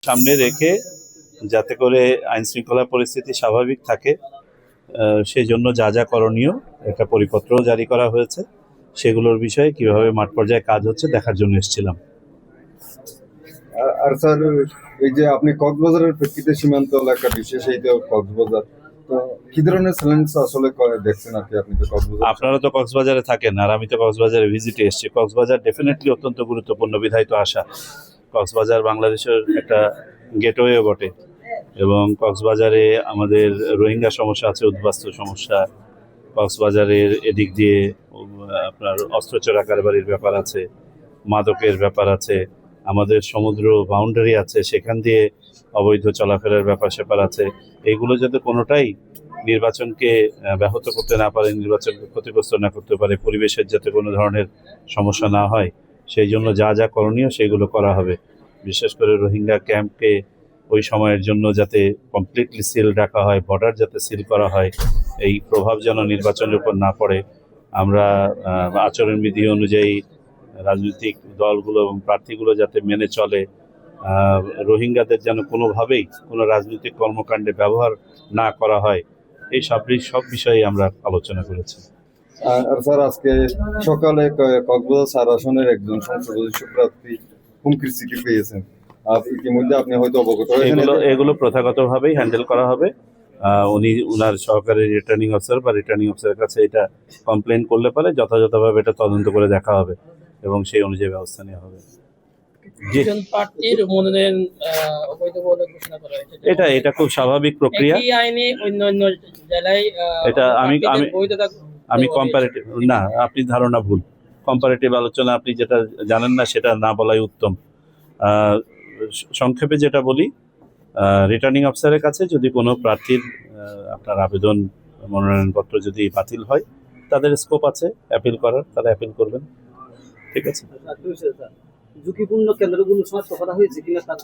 সামনে রেখে যাতে করে আইন শৃঙ্খলা পরিস্থিতি স্বাভাবিক থাকে সেই জন্য যা যা করণীয় একটা পরিপত্রও জারি করা হয়েছে। সেগুলোর বিষয়ে কিভাবে মাঠ পর্যায়ে কাজ হচ্ছে দেখার জন্য এসেছিলাম। আর স্যার, এই যে আপনি কক্সবাজারের প্রেক্ষিতে সীমান্ত এলাকা বিশেষ এই যে কক্সবাজার, তো কি ধরনের চ্যালেঞ্জ আসলে দেখছেন আর কি? আপনি তো কক্সবাজার, আপনারা তো কক্সবাজারে থাকেন, আর আমি তো কক্সবাজারে ভিজিটে এসেছি। কক্সবাজার ডেফিনেটলি অত্যন্ত গুরুত্বপূর্ণ, বিধায় তো আসা। কক্সবাজার বাংলাদেশের একটা গেটওয়ে বটে, এবং কক্সবাজারে আমাদের রোহিঙ্গা সমস্যা আছে, উদ্বাস্তু সমস্যা। কক্সবাজারের এদিক দিয়ে আপনার অস্ত্র চোরা কারবারির ব্যাপার আছে, মাদকের ব্যাপার আছে, আমাদের সমুদ্র বাউন্ডারি আছে, সেখান দিয়ে অবৈধ চলাফেরার ব্যাপার স্যাপার আছে। এগুলো যাতে কোনোটাই নির্বাচনকে ব্যাহত করতে না পারে, নির্বাচনকে ক্ষতিগ্রস্ত না করতে পারে, পরিবেশের যাতে কোনো ধরনের সমস্যা না হয়, সেই জন্য যা যা করণীয় সেগুলো করা হবে। বিশেষ করে রোহিঙ্গা ক্যাম্পকে ওই সময়ের জন্য যাতে কমপ্লিটলি সিল রাখা হয়, বর্ডার যাতে সিল করা হয়, এই প্রভাব যেন নির্বাচনের উপর না পড়ে। আমরা আচরণবিধি অনুযায়ী রাজনৈতিক দলগুলো এবং প্রার্থীগুলো যাতে মেনে চলে, রোহিঙ্গাদের যেন কোনোভাবেই কোনো রাজনৈতিক কর্মকাণ্ডে ব্যবহার না করা হয়, এই সব বিষয়ে আমরা আলোচনা করেছি। আর স্যার, আজকে সকালে কক্সবাজার 4 আসনের একজন সংসদ সদস্য প্রার্থী হুমকির শিকার পেয়েছেন। ইতিমধ্যে আপনি হয়তো অবগত হয়েছেন। এগুলো প্রথাগতভাবেই হ্যান্ডেল করা হবে। উনি উনার সহকারী রিটার্নিং অফিসার বা রিটার্নিং অফিসারের কাছে এটা কমপ্লেন করলে পারে, যথাযথভাবে এটা তদন্ত করে দেখা হবে এবং সেই অনুযায়ী ব্যবস্থা নেওয়া হবে। এটা খুব স্বাভাবিক প্রক্রিয়া। এটা আমি কম্পারেটিভ না, আপনি ধারণা ভুল। কম্পারেটিভ আলোচনা আপনি যেটা জানেন না সেটা না বলাই উত্তম। সংক্ষেপে যেটা বলি, রিটার্নিং অফিসারের কাছে যদি কোনো প্রার্থীর আপনার আবেদন মনোনয়নপত্র যদি বাতিল হয়, তাদের স্কোপ আছে অ্যাপিল করার, তারা অ্যাপিল করবেন। ঠিক আছে, ঝুঁকিপূর্ণ কেন্দ্রগুলো শনাক্ত করা হয়েছে কিনা তার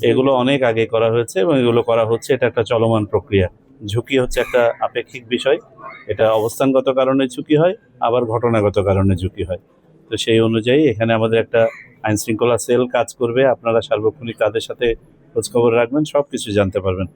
এগুলো অনেক আগে করা হয়েছে এবং এগুলো করা হচ্ছে। এটা একটা চলমান প্রক্রিয়া। ঝুঁকি হচ্ছে একটা আপেক্ষিক বিষয়। এটা অবস্থানগত কারণে ঝুঁকি হয়, আবার ঘটনাগত কারণে ঝুঁকি হয়। তো সেই অনুযায়ী এখানে আমাদের একটা আইন শৃঙ্খলা সেল কাজ করবে। আপনারা সার্বক্ষণিক তাদের সাথে খোঁজখবর রাখবেন, সব কিছু জানতে পারবেন।